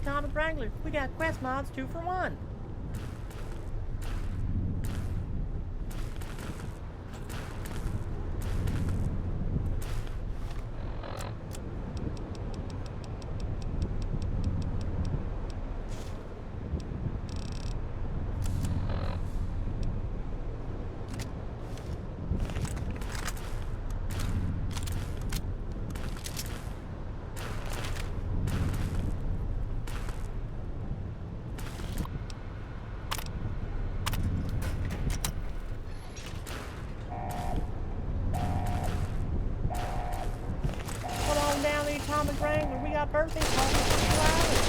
Atomic Wrangler. We got quest mods 2 for 1. Come on down the Atomic Wrangler. We got birthday parties for 2 hours.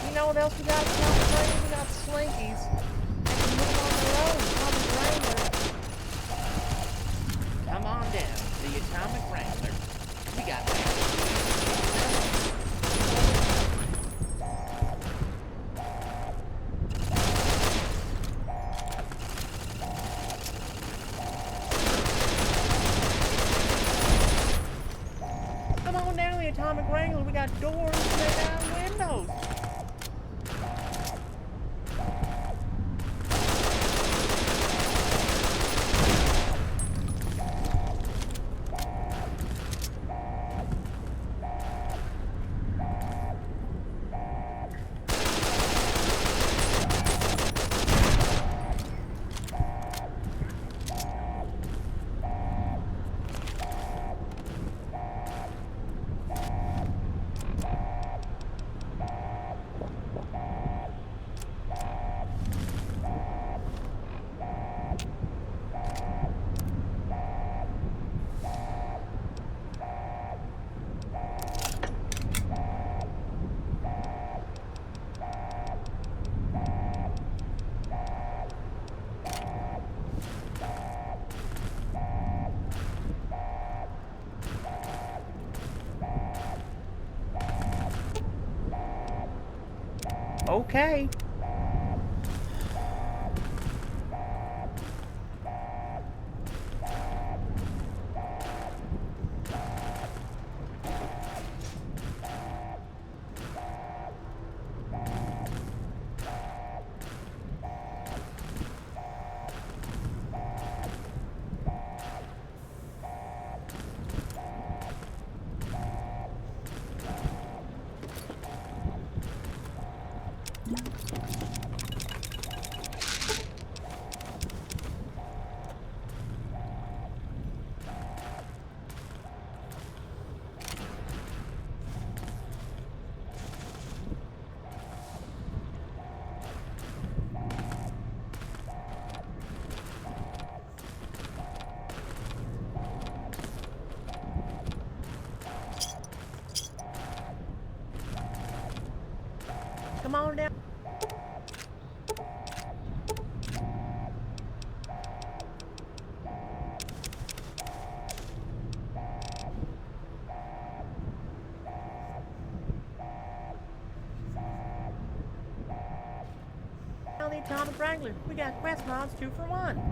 You know what else we got at Atomic Wrangler? We got Slinkies. They can move on their own. Atomic Wrangler. Come on down to the Atomic Wrangler. We got Come on down to the Atomic Wrangler. We got doors and down windows. Okay. Come on down. Down the Atomic Wrangler. We got quest mods 2 for 1.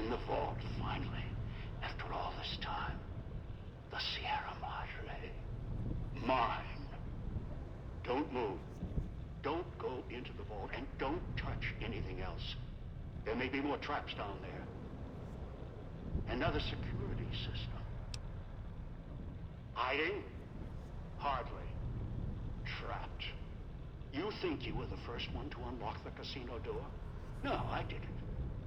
in the vault, finally, after all this time. The Sierra Madre. Mine. Don't move. Don't go into the vault, and don't touch anything else. There may be more traps down there. Another security system. Hiding? Hardly. Trapped. You think you were the first one to unlock the casino door? No, I did it.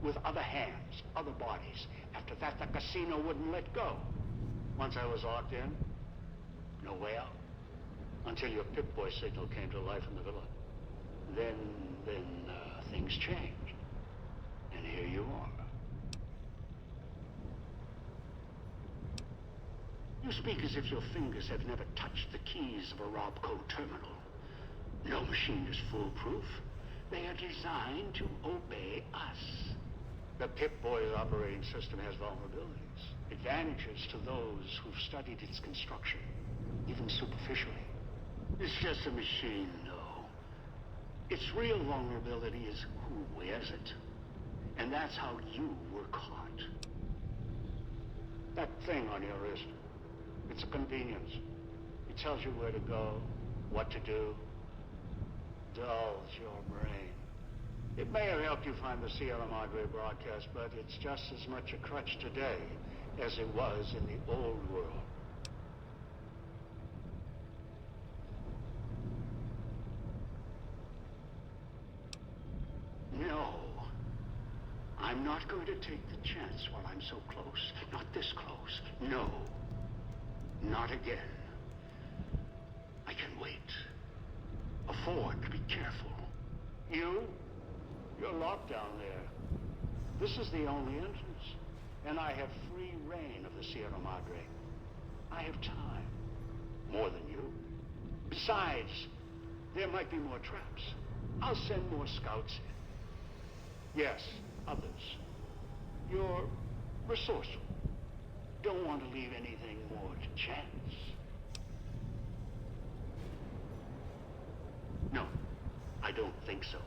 With other hands, other bodies. After that, the casino wouldn't let go. Once I was locked in, no way out. Until your Pip-Boy signal came to life in the villa. Then things changed. And here you are. You speak as if your fingers have never touched the keys of a Robco terminal. No machine is foolproof. They are designed to obey us. The Pip-Boy's operating system has vulnerabilities. Advantages to those who've studied its construction, even superficially. It's just a machine, though. Its real vulnerability is who wears it. And that's how you were caught. That thing on your wrist, it's a convenience. It tells you where to go, what to do. Dulls your brain. It may have helped you find the Sierra Madre broadcast, but it's just as much a crutch today as it was in the old world. No. I'm not going to take the chance while I'm so close. Not this close. No. Not again. I can wait. Afford to be careful. You're locked down there. This is the only entrance. And I have free reign of the Sierra Madre. I have time. More than you. Besides, there might be more traps. I'll send more scouts in. Yes, others. You're resourceful. Don't want to leave anything more to chance. No, I don't think so.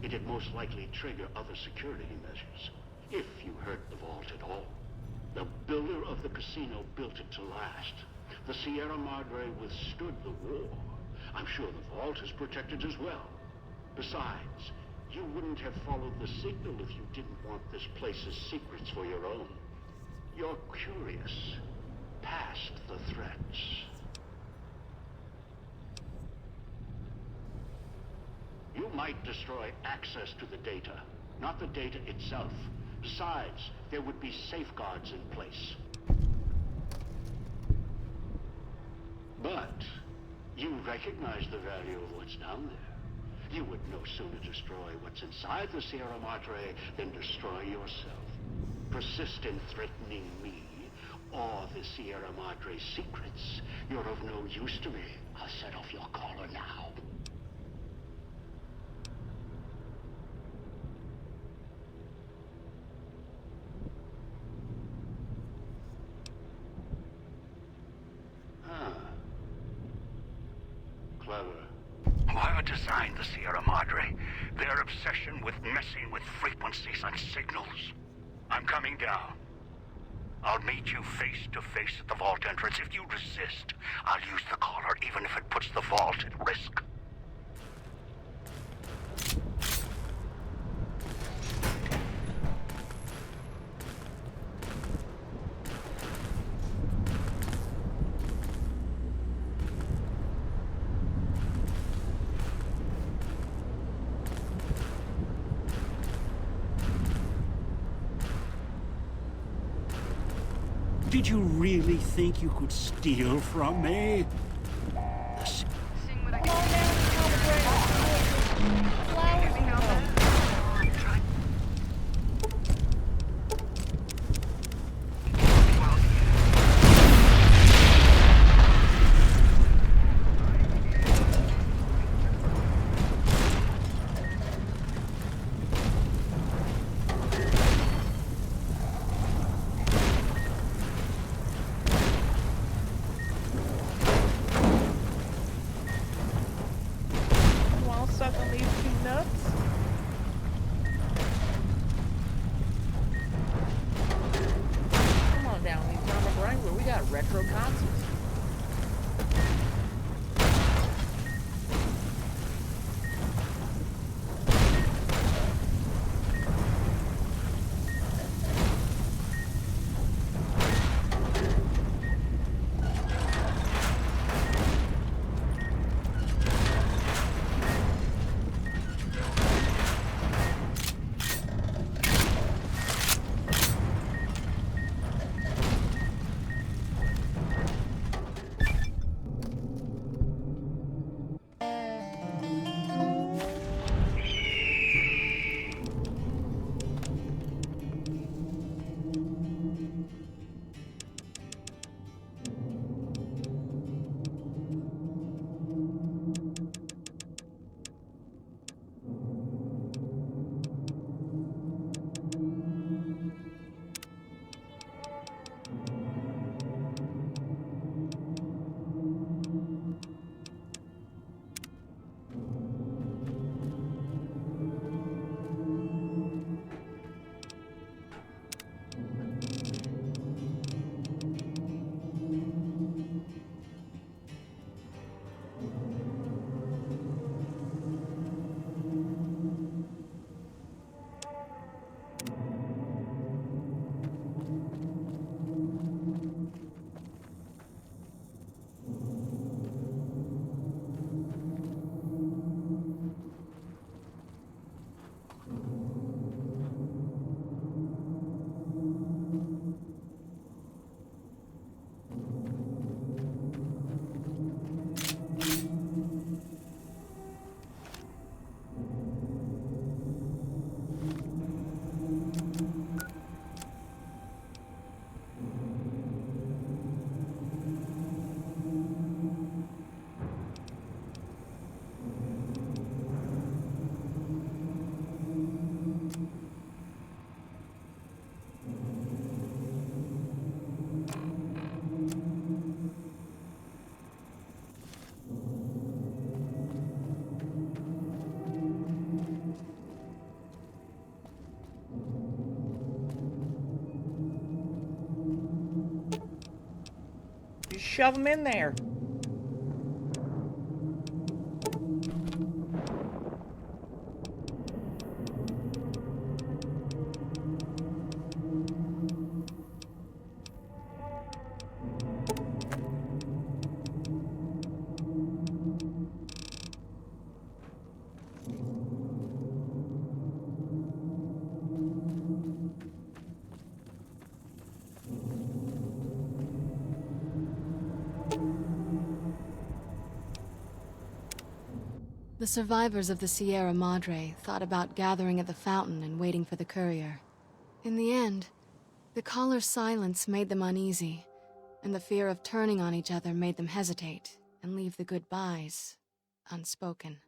It'd most likely trigger other security measures, if you hurt the vault at all. The builder of the casino built it to last. The Sierra Madre withstood the war. I'm sure the vault is protected as well. Besides, you wouldn't have followed the signal if you didn't want this place's secrets for your own. You're curious, past the threats. You might destroy access to the data, not the data itself. Besides, there would be safeguards in place. But you recognize the value of what's down there. You would no sooner destroy what's inside the Sierra Madre than destroy yourself. Persist in threatening me or the Sierra Madre's secrets. You're of no use to me. I'll set off your collar now. Whoever designed the Sierra Madre, their obsession with messing with frequencies and signals. I'm coming down. I'll meet you face to face at the vault entrance. If you resist, I'll use the collar even if it puts the vault at risk. Did you really think you could steal from me? got retro consoles. Just shove them in there. The survivors of the Sierra Madre thought about gathering at the fountain and waiting for the courier. In the end, the caller's silence made them uneasy, and the fear of turning on each other made them hesitate and leave the goodbyes unspoken.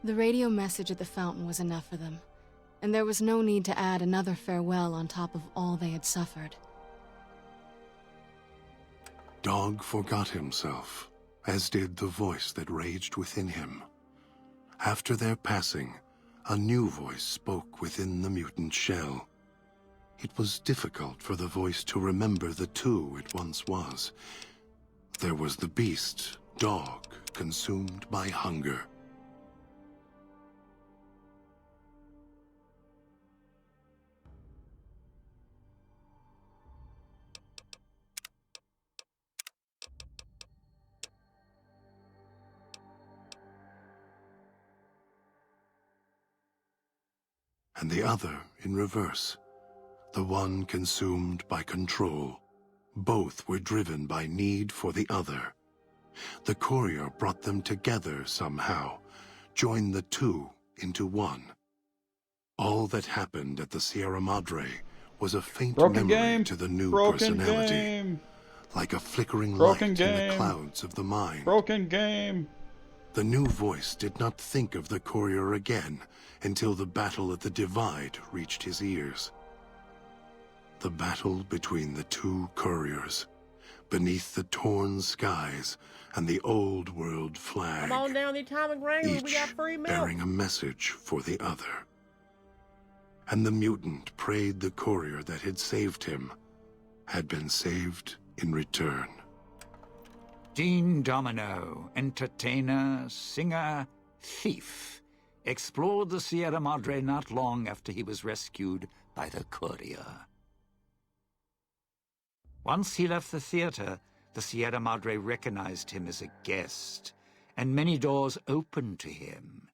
The radio message at the fountain was enough for them, and there was no need to add another farewell on top of all they had suffered. Dog forgot himself, as did the voice that raged within him. After their passing, a new voice spoke within the mutant shell. It was difficult for the voice to remember the two it once was. There was the beast, Dog, consumed by hunger. And the other in reverse, the one consumed by control. Both were driven by need for the other. The courier brought them together somehow, joined the two into one. All that happened at the Sierra Madre was a faint memory to the new personality, like a flickering light in the clouds of the mind. The new voice did not think of the courier again until the battle at the Divide reached his ears. The battle between the two couriers, beneath the torn skies and the old world flag, Come on down the atomic wrangler, we each got free milk. bearing a message for the other. And the mutant prayed the courier that had saved him had been saved in return. Dean Domino, entertainer, singer, thief, explored the Sierra Madre not long after he was rescued by the courier. Once he left the theater, the Sierra Madre recognized him as a guest, and many doors opened to him.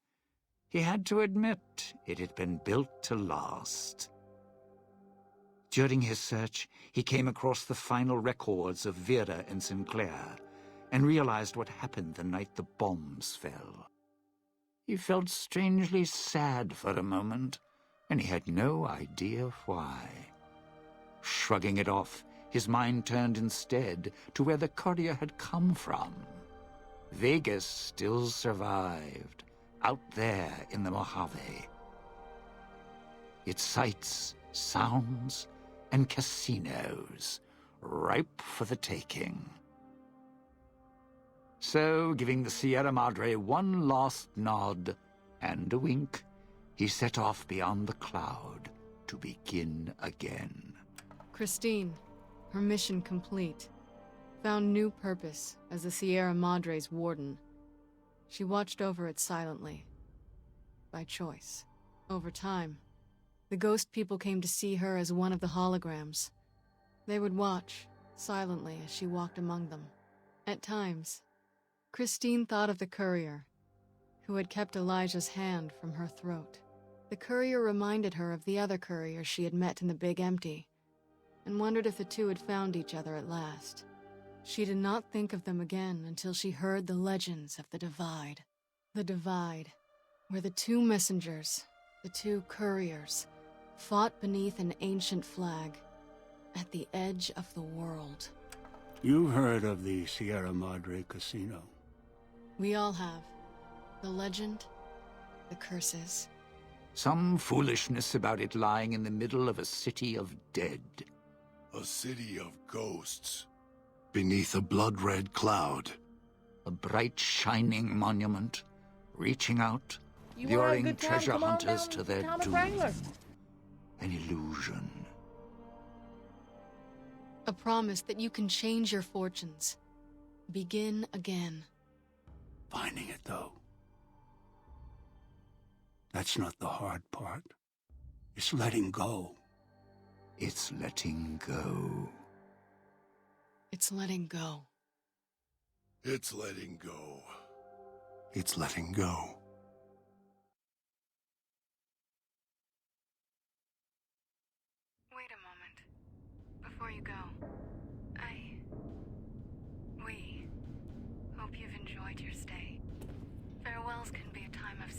He had to admit it had been built to last. During his search, he came across the final records of Vera and Sinclair, and realized what happened the night the bombs fell. He felt strangely sad for a moment, and he had no idea why. Shrugging it off, his mind turned instead to where the courier had come from. Vegas still survived, out there in the Mojave. Its sights, sounds, and casinos, ripe for the taking. So, giving the Sierra Madre one last nod and a wink, he set off beyond the cloud to begin again. Christine, her mission complete, found new purpose as the Sierra Madre's warden. She watched over it silently, by choice. Over time, the ghost people came to see her as one of the holograms. They would watch, silently, as she walked among them. At times, Christine thought of the courier, who had kept Elijah's hand from her throat. The courier reminded her of the other courier she had met in the Big Empty, and wondered if the two had found each other at last. She did not think of them again until she heard the legends of the Divide. The Divide, where the two messengers, the two couriers, fought beneath an ancient flag, at the edge of the world. You've heard of the Sierra Madre Casino. We all have. The legend, the curses. Some foolishness about it lying in the middle of a city of dead. A city of ghosts, beneath a blood-red cloud. A bright, shining monument, reaching out, You wanna have a luring good time? treasure Come on hunters down to their Atomic doom. Wrangler. An illusion. A promise that you can change your fortunes. Begin again. Finding it, though. That's not the hard part. It's letting go. It's letting go. It's letting go. It's letting go. It's letting go. Wait a moment. Before you go, we hope you've enjoyed your stay. Farewells can be a time of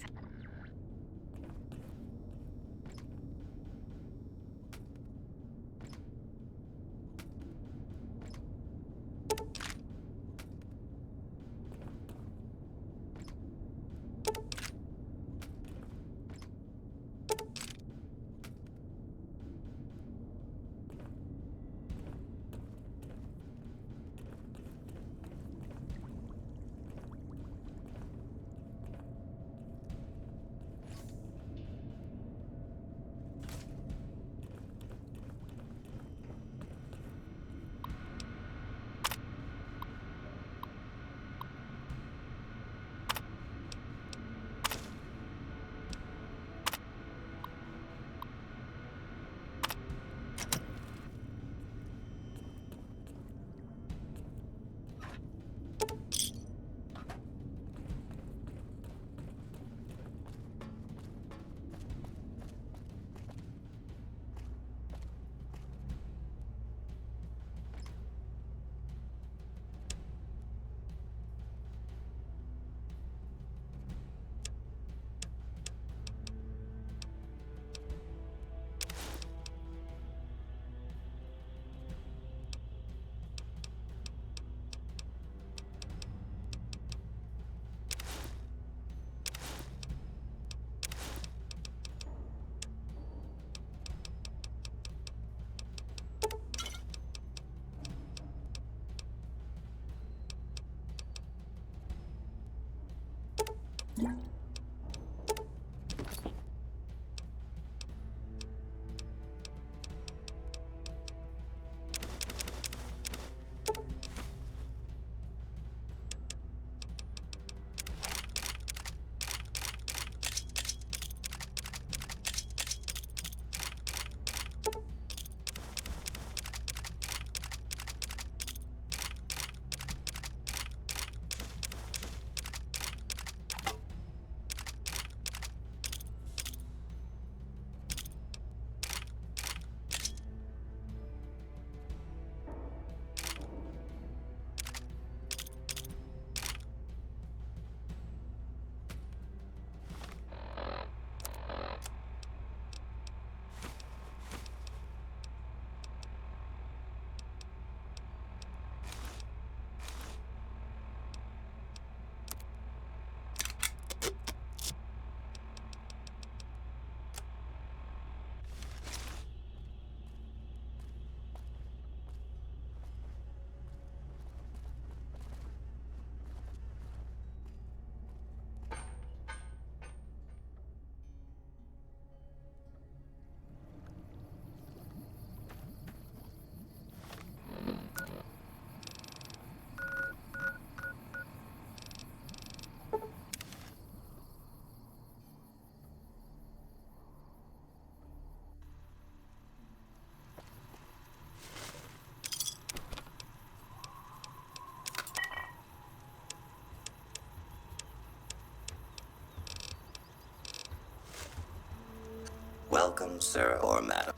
sir or madam.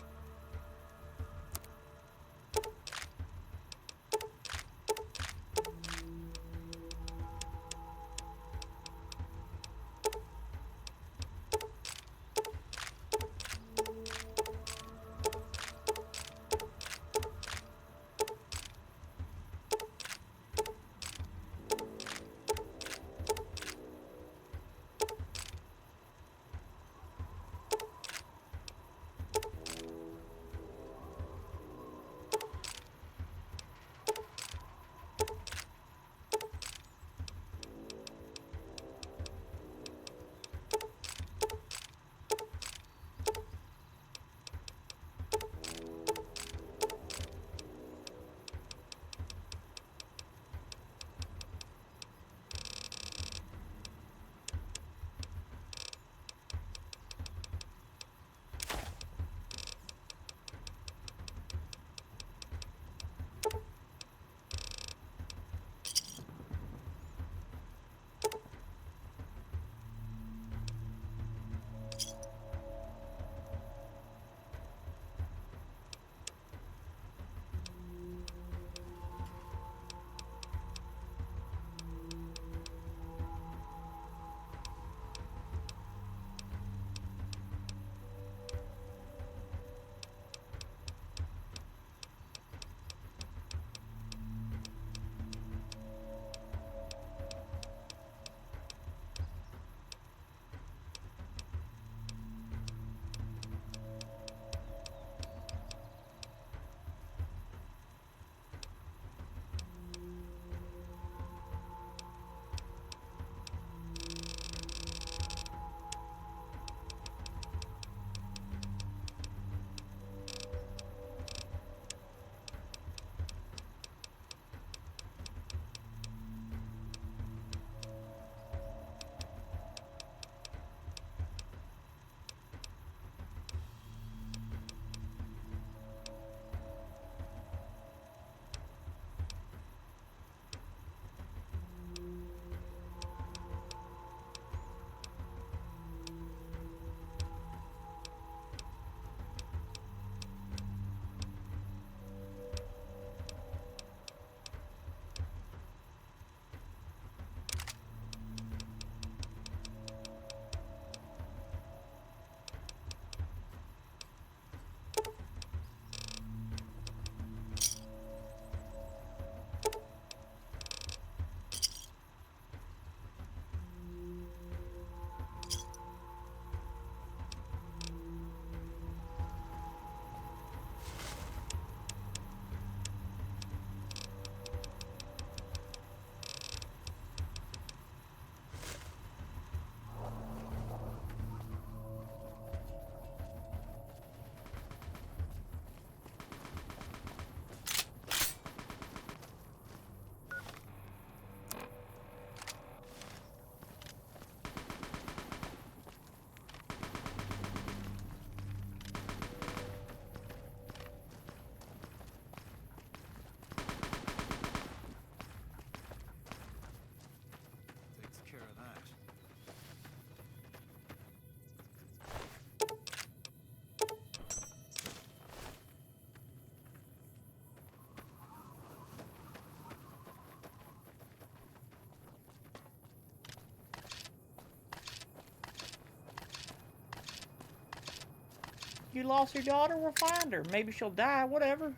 You lost your daughter? We'll find her. Maybe she'll die, whatever.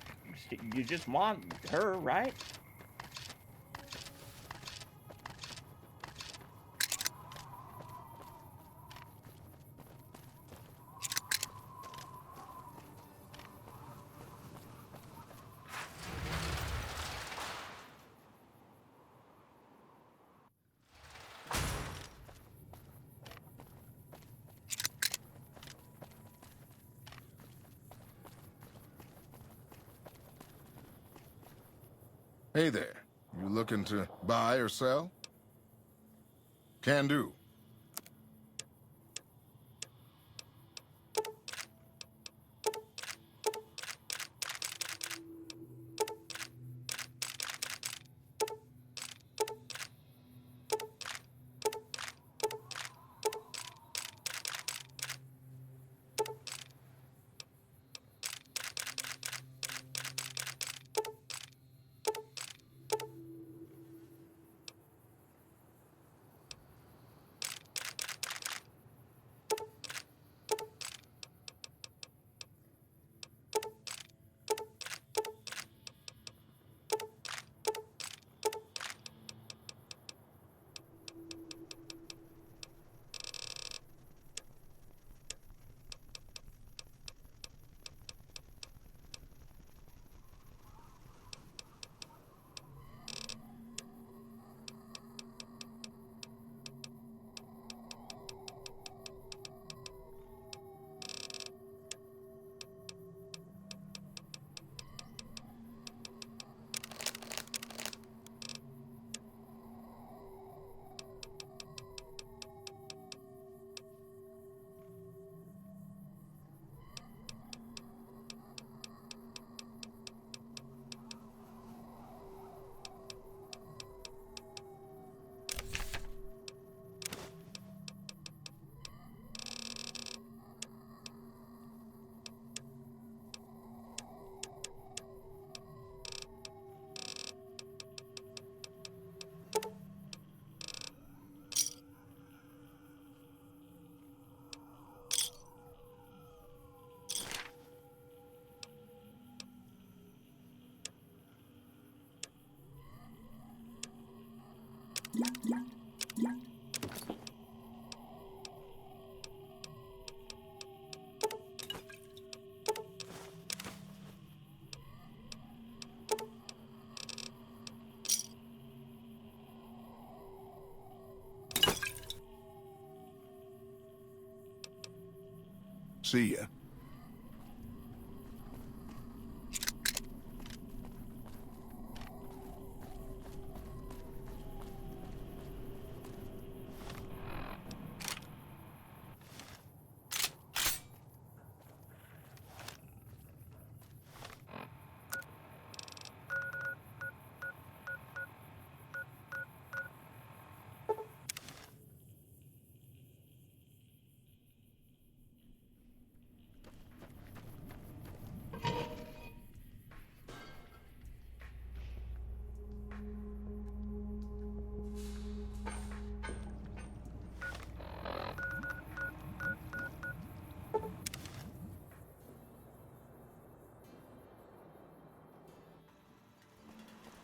You just want her, right? Hey there. You looking to buy or sell? Can do. See ya.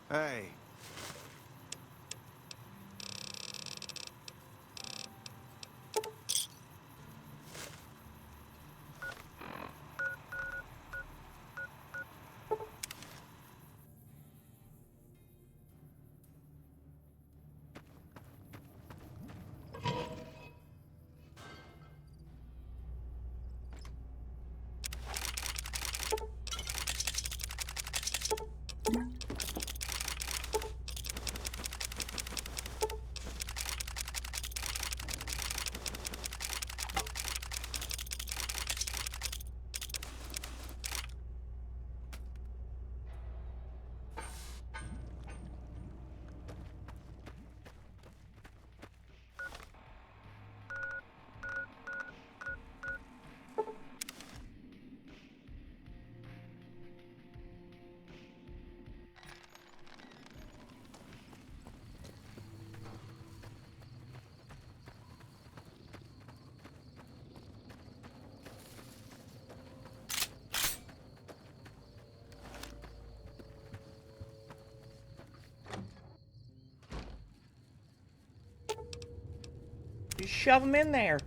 Hey. Just shove them in there.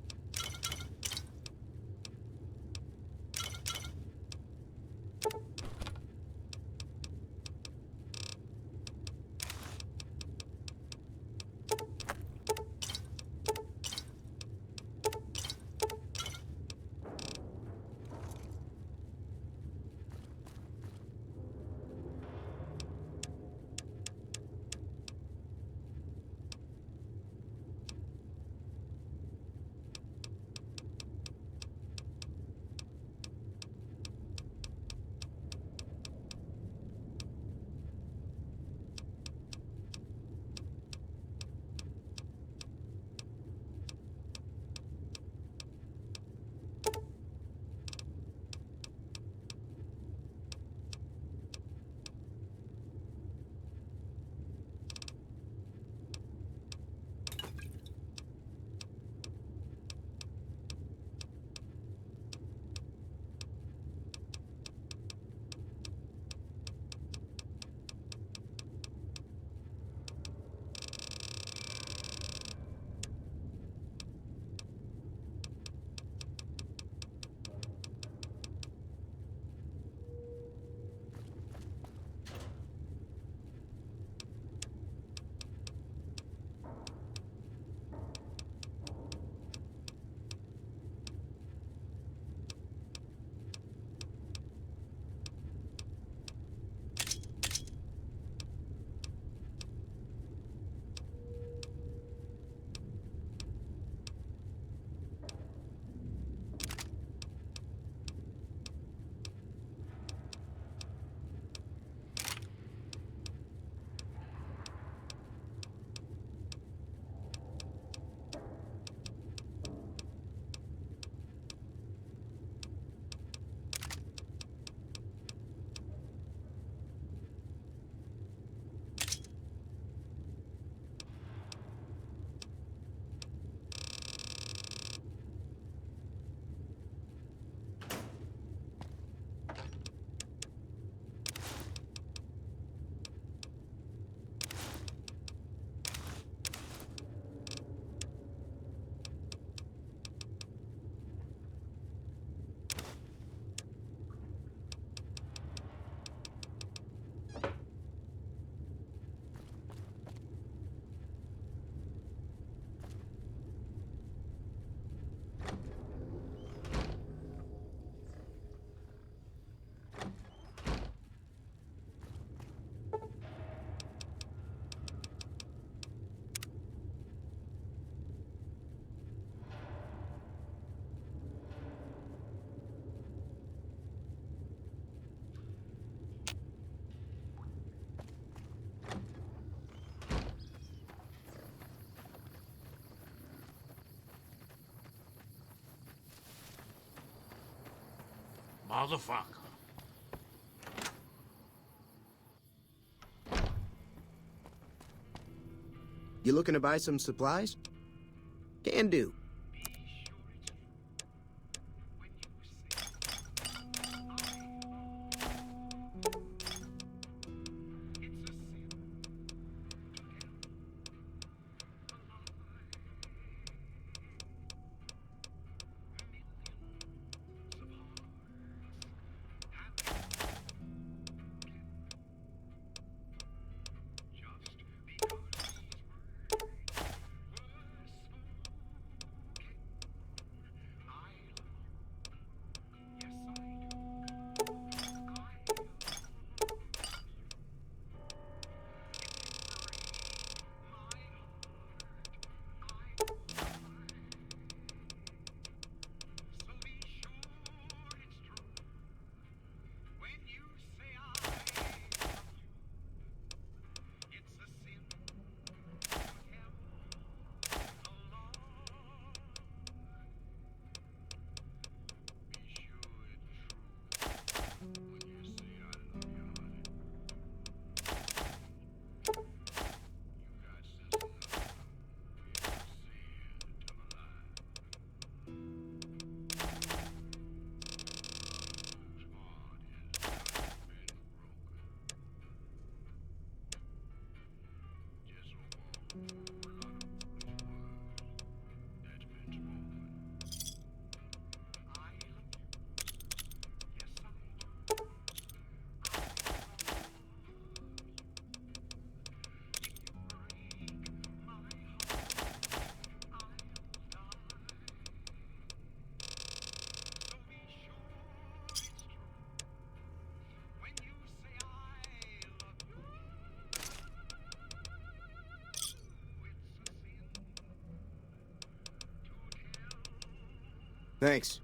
Motherfucker. You looking to buy some supplies? Can do. Thanks.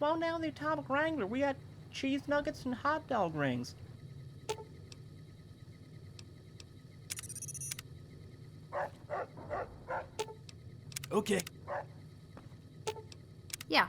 Come on down to the Atomic Wrangler. We got cheese nuggets and hot dog rings. Okay. Yeah.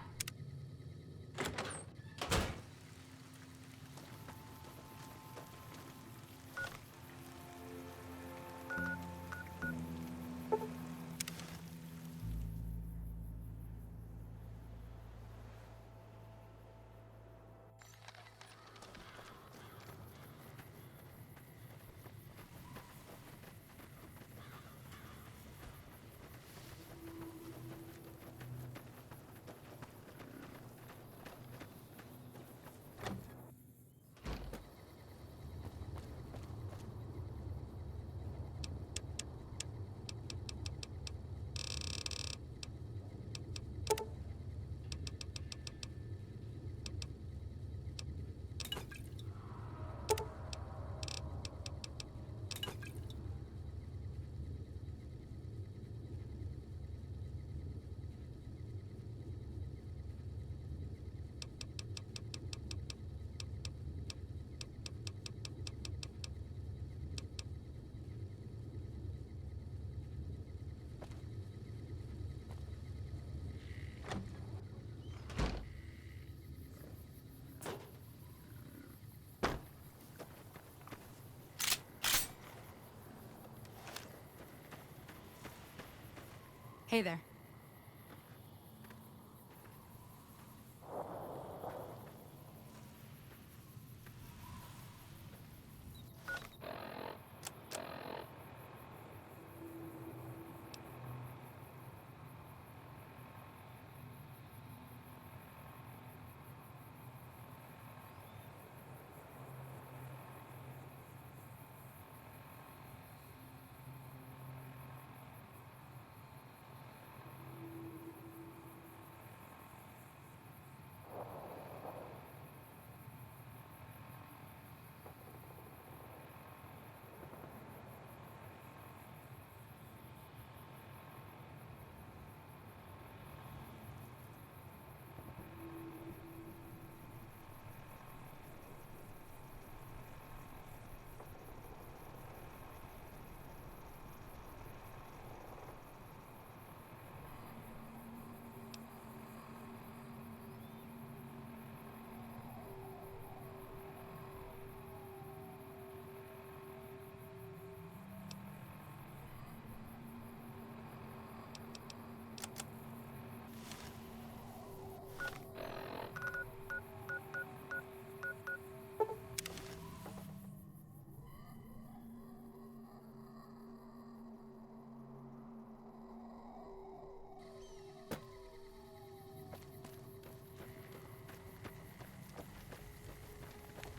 Hey there.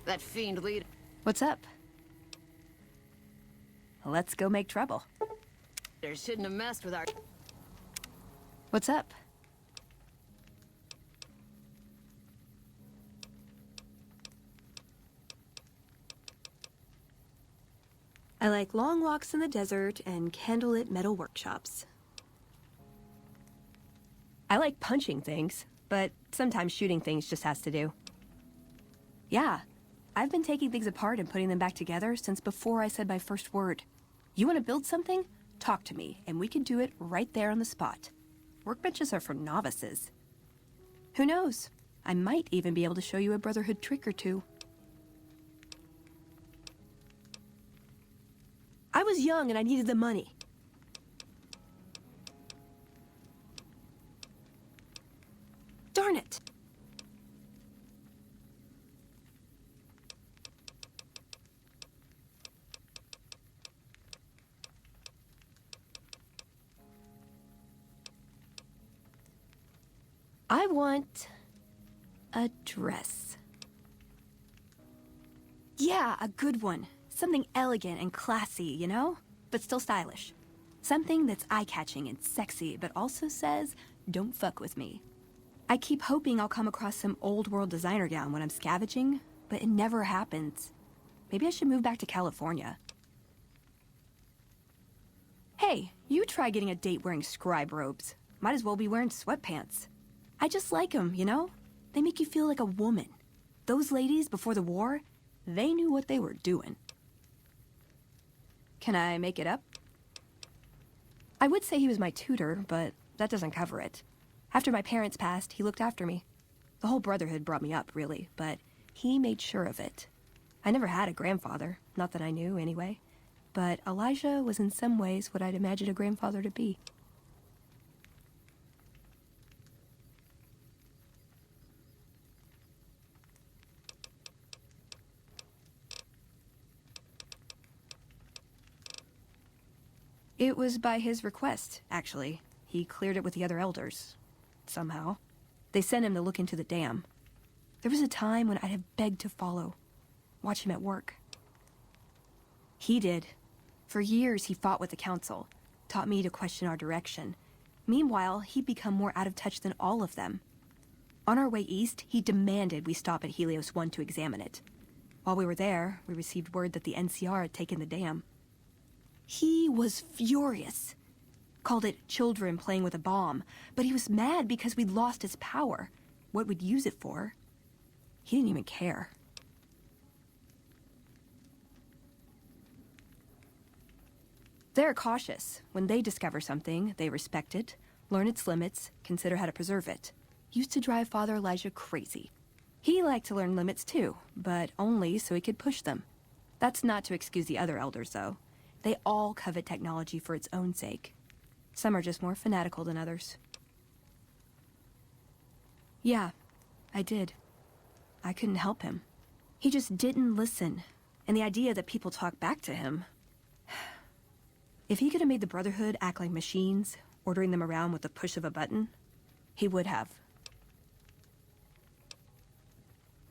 That fiend lead. What's up? Let's go make trouble. Shouldn't have messed with our... What's up? I like long walks in the desert and candlelit metal workshops. I like punching things, but sometimes shooting things just has to do. Yeah, I've been taking things apart and putting them back together since before I said my first word. You want to build something? Talk to me, and we can do it right there on the spot. Workbenches are for novices. Who knows? I might even be able to show you a Brotherhood trick or two. I was young and I needed the money. Darn it! I want a dress. Yeah, a good one. Something elegant and classy, you know? But still stylish. Something that's eye-catching and sexy, but also says, don't fuck with me. I keep hoping I'll come across some old-world designer gown when I'm scavenging, but it never happens. Maybe I should move back to California. Hey, you try getting a date wearing scribe robes. Might as well be wearing sweatpants. I just like them, you know? They make you feel like a woman. Those ladies before the war, they knew what they were doing. Can I make it up? I would say he was my tutor, but that doesn't cover it. After my parents passed, he looked after me. The whole Brotherhood brought me up, really, but he made sure of it. I never had a grandfather, not that I knew, anyway. But Elijah was in some ways what I'd imagine a grandfather to be. It was by his request, actually. He cleared it with the other elders. Somehow. They sent him to look into the dam. There was a time when I'd have begged to follow. Watch him at work. He did. For years, he fought with the council. Taught me to question our direction. Meanwhile, he'd become more out of touch than all of them. On our way east, he demanded we stop at Helios 1 to examine it. While we were there, we received word that the NCR had taken the dam. He was furious. Called it children playing with a bomb, but he was mad because we'd lost its power. What we'd use it for. He didn't even care. They're cautious. When they discover something, they respect it, learn its limits, consider how to preserve it. Used to drive Father Elijah crazy. He liked to learn limits too, but only so he could push them. That's not to excuse the other elders, though. They all covet technology for its own sake. Some are just more fanatical than others. Yeah, I did. I couldn't help him. He just didn't listen. And the idea that people talk back to him... If he could have made the Brotherhood act like machines, ordering them around with the push of a button, he would have.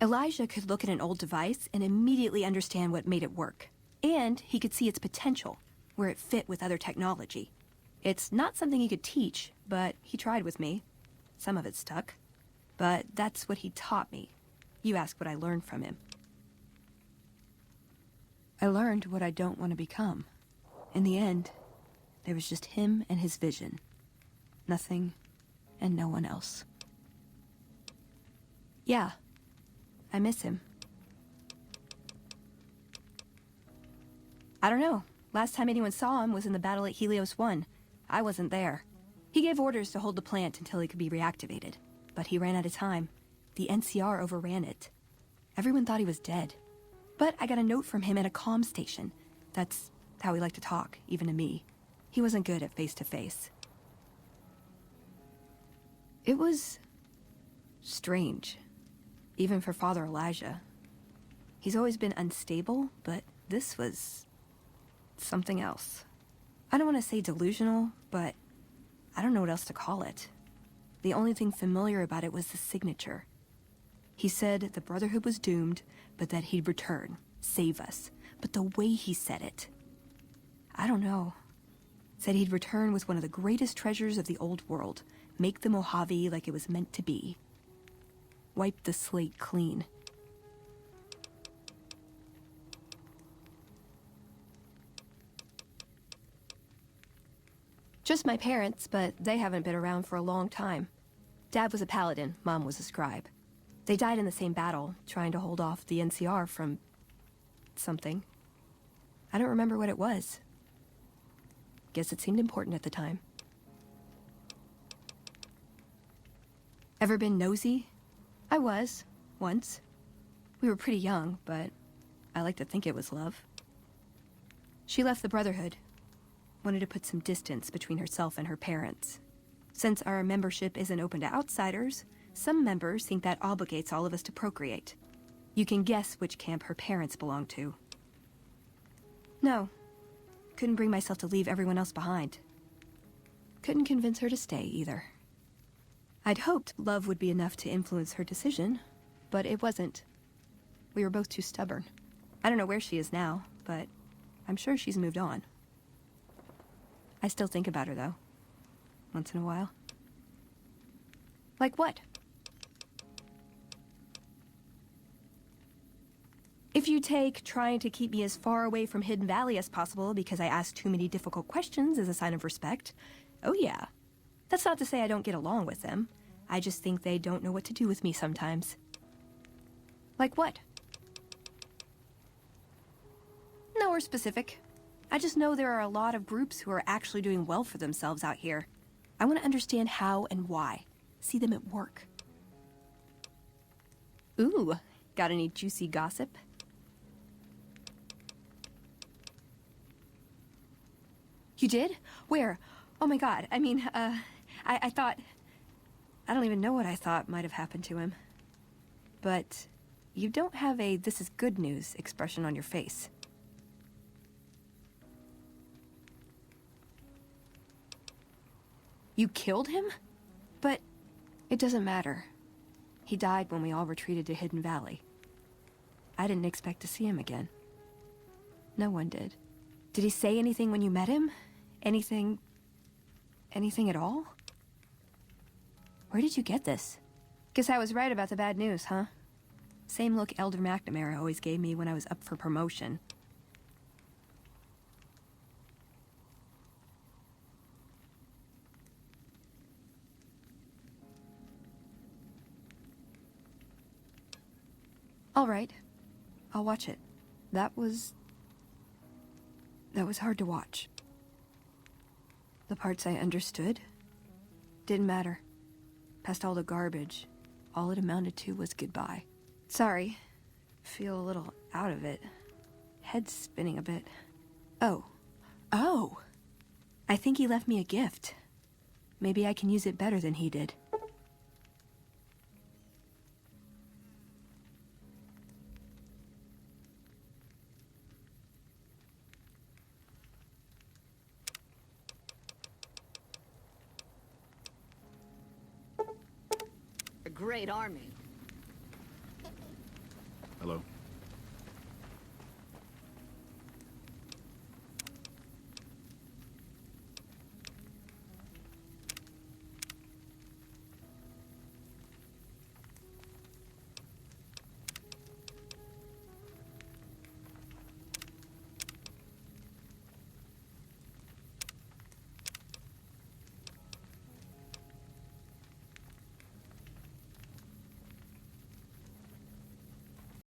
Elijah could look at an old device and immediately understand what made it work. And he could see its potential, where it fit with other technology. It's not something he could teach, but he tried with me. Some of it stuck. But that's what he taught me. You ask what I learned from him. I learned what I don't want to become. In the end, there was just him and his vision. Nothing and no one else. Yeah, I miss him. I don't know. Last time anyone saw him was in the battle at Helios 1. I wasn't there. He gave orders to hold the plant until it could be reactivated. But he ran out of time. The NCR overran it. Everyone thought he was dead. But I got a note from him at a comm station. That's how he liked to talk, even to me. He wasn't good at face-to-face. It was strange, even for Father Elijah. He's always been unstable, but this was something else. I don't want to say delusional, but I don't know what else to call it. The only thing familiar about it was the signature. He said the Brotherhood was doomed, but that he'd return, save us. But the way he said it, I don't know. Said he'd return with one of the greatest treasures of the old world, make the Mojave like it was meant to be. Wipe the slate clean. Just my parents, but they haven't been around for a long time. Dad was a paladin, Mom was a scribe. They died in the same battle, trying to hold off the NCR from... something. I don't remember what it was. Guess it seemed important at the time. Ever been nosy? I was, once. We were pretty young, but I like to think it was love. She left the Brotherhood. Wanted to put some distance between herself and her parents. Since our membership isn't open to outsiders, some members think that obligates all of us to procreate. You can guess which camp her parents belong to. No. Couldn't bring myself to leave everyone else behind. Couldn't convince her to stay, either. I'd hoped love would be enough to influence her decision, but it wasn't. We were both too stubborn. I don't know where she is now, but I'm sure she's moved on. I still think about her, though. Once in a while. Like what? If you take trying to keep me as far away from Hidden Valley as possible because I ask too many difficult questions as a sign of respect, oh yeah. That's not to say I don't get along with them. I just think they don't know what to do with me sometimes. Like what? Nowhere specific. I just know there are a lot of groups who are actually doing well for themselves out here. I want to understand how and why. See them at work. Ooh, got any juicy gossip? You did? Where? Oh my god, I mean, I thought... I don't even know what I thought might have happened to him. But you don't have a "this is good news" expression on your face. You killed him? But it doesn't matter. He died when we all retreated to Hidden Valley. I didn't expect to see him again. No one did. Did he say anything when you met him? Anything at all? Where did you get this? Guess I was right about the bad news, huh? Same look Elder McNamara always gave me when I was up for promotion. All right. I'll watch it. That was hard to watch. The parts I understood didn't matter. Past all the garbage, all it amounted to was goodbye. Sorry. Feel a little out of it. Head spinning a bit. Oh. I think he left me a gift. Maybe I can use it better than he did. A great army.